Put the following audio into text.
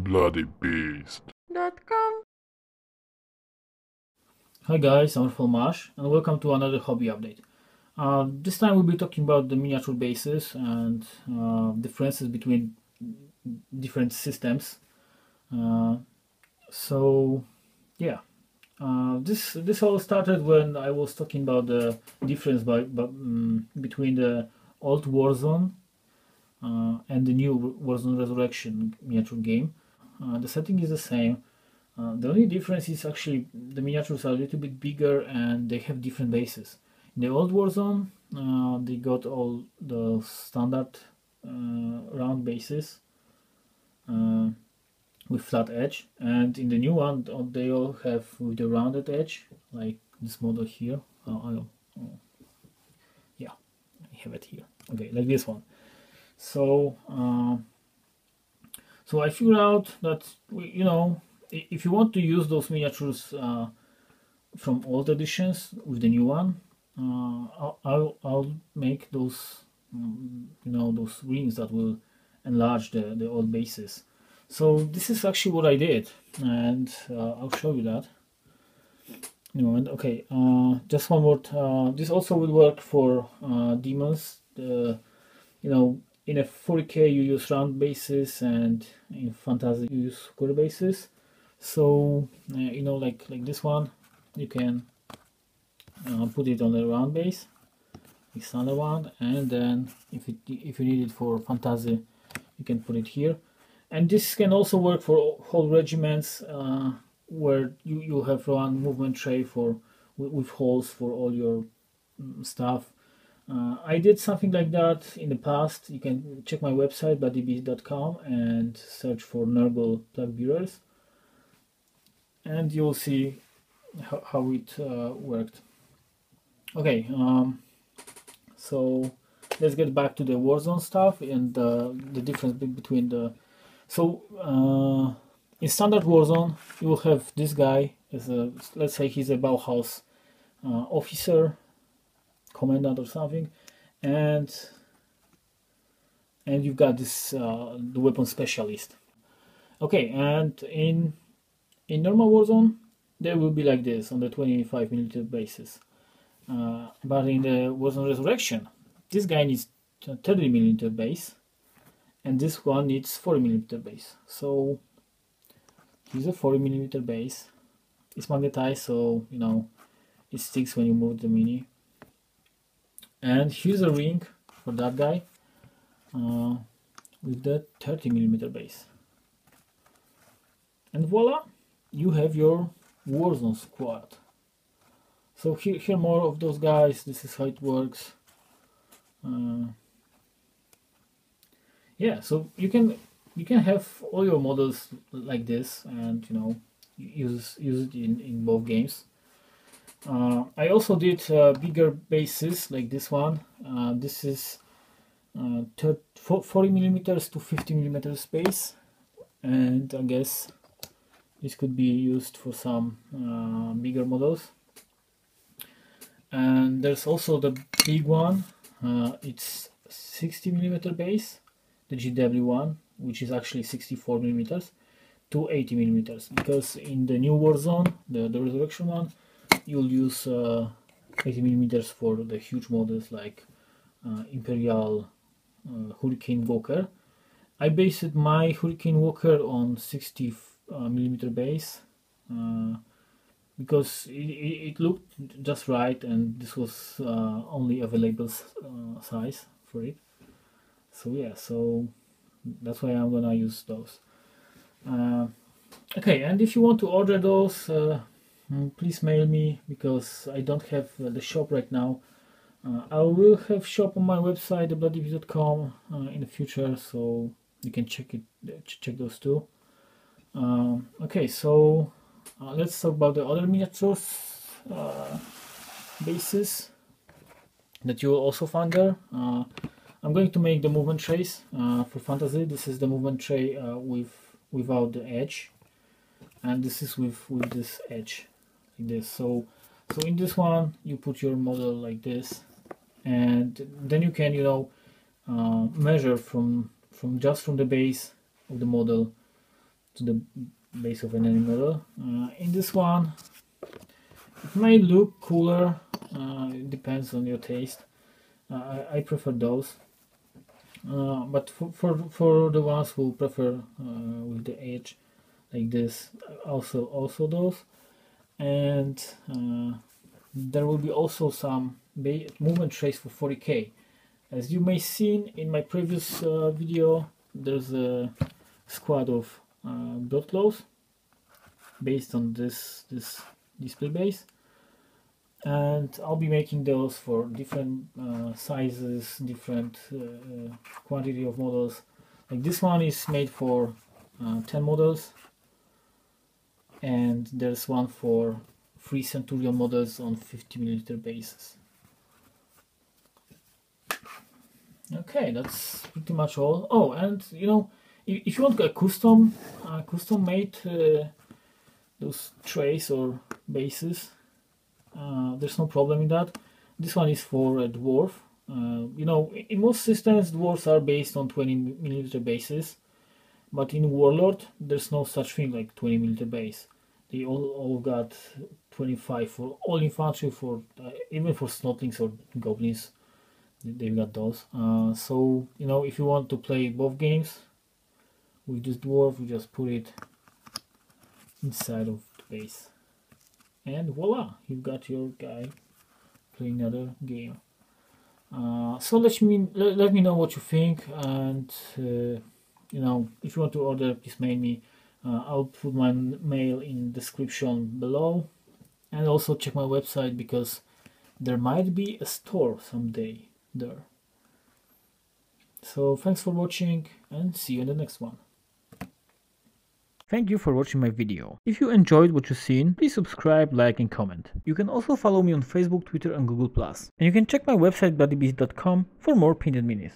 bloody beast. .com. Hi guys, I'm Marsh and welcome to another hobby update. This time we'll be talking about the miniature bases and differences between different systems. So yeah, this all started when I was talking about the difference between the old Warzone and the new Warzone Resurrection miniature game. The setting is the same. The only difference is actually the miniatures are a little bit bigger and they have different bases. In the old Warzone, they got all the standard round bases with flat edge, and in the new one, they all have with the rounded edge, like this model here. Yeah, I have it here. Okay, like this one. So, so I figured out that if you want to use those miniatures from old editions with the new one, I'll make those those rings that will enlarge the old bases. So this is actually what I did, and I'll show you that. And okay, just one more. This also will work for demons. In a 40k you use round bases, and in fantasy you use square bases. So like this one, you can put it on the round base, the standard one, and then if you need it for fantasy, you can put it here. And this can also work for whole regiments where you have one movement tray with holes for all your stuff. I did something like that in the past. You can check my website buddybeast.com and search for Nurgle plug bearers, and you'll see how it worked. Okay, so let's get back to the Warzone stuff and the difference between the. So in standard Warzone, you will have this guy as a, let's say he's a Bauhaus officer, commandant or something, and you've got this the weapon specialist. Okay, and in normal Warzone, they will be like this on the 25mm basis. But in the Warzone Resurrection, this guy needs 30mm base, and this one needs 40mm base. So here's a 40mm base. It's magnetized, so it sticks when you move the mini. And here's a ring for that guy with the 30mm base. And voila, you have your Warzone squad. So here more of those guys. This is how it works. Yeah, so you can have all your models like this, and use it in both games. I also did bigger bases like this one. This is 40mm to 50mm space, and I guess this could be used for some bigger models. And there's also the big one. It's 60mm base, the GW one, which is actually 64mm to 80mm, because in the new Warzone, the Resurrection one, you'll use 80mm for the huge models like Imperial Hurricane Walker. I based my Hurricane Walker on 60mm base because it looked just right, and this was only available size for it. So yeah, so that's why I'm gonna use those. Okay, and if you want to order those, please mail me, because I don't have the shop right now. I will have shop on my website, thebloodyblood.com, in the future, so you can check those too. Okay, so let's talk about the other miniatures bases that you will also find there. I'm going to make the movement trays for fantasy. This is the movement tray without the edge, and this is with this edge like this. So in this one you put your model like this, and then you can measure from the base of the model to the base of an enemy model. In this one, it may look cooler. It depends on your taste. I prefer those. But for the ones who prefer with the edge like this, also those. And there will be also some movement trace for 40k. As you may seen in my previous video, there's a squad of bloodclaws based on this display base, and I'll be making those for different sizes, different quantity of models. Like this one is made for 10 models, and there's one for 3 Centurion models on 50mm bases. Okay, that's pretty much all. Oh, and you know, if you want a custom made those trays or bases, there's no problem in that. This one is for a dwarf. You know, in most systems dwarves are based on 20mm bases, but in Warlord there's no such thing like 20mm base. They all got 25 for all infantry, for even for snotlings or goblins. They've got those. So you know, if you want to play both games with this dwarf, you just put it inside of the base, and voila, you've got your guy playing another game. So let me know what you think, and you know, if you want to order, please mail me. I'll put my mail in the description below, and also check my website because there might be a store someday there. So thanks for watching, and see you in the next one. Thank you for watching my video. If you enjoyed what you've seen, please subscribe, like and comment. You can also follow me on Facebook, Twitter and Google+. And you can check my website bloodybeast.com for more painted minis.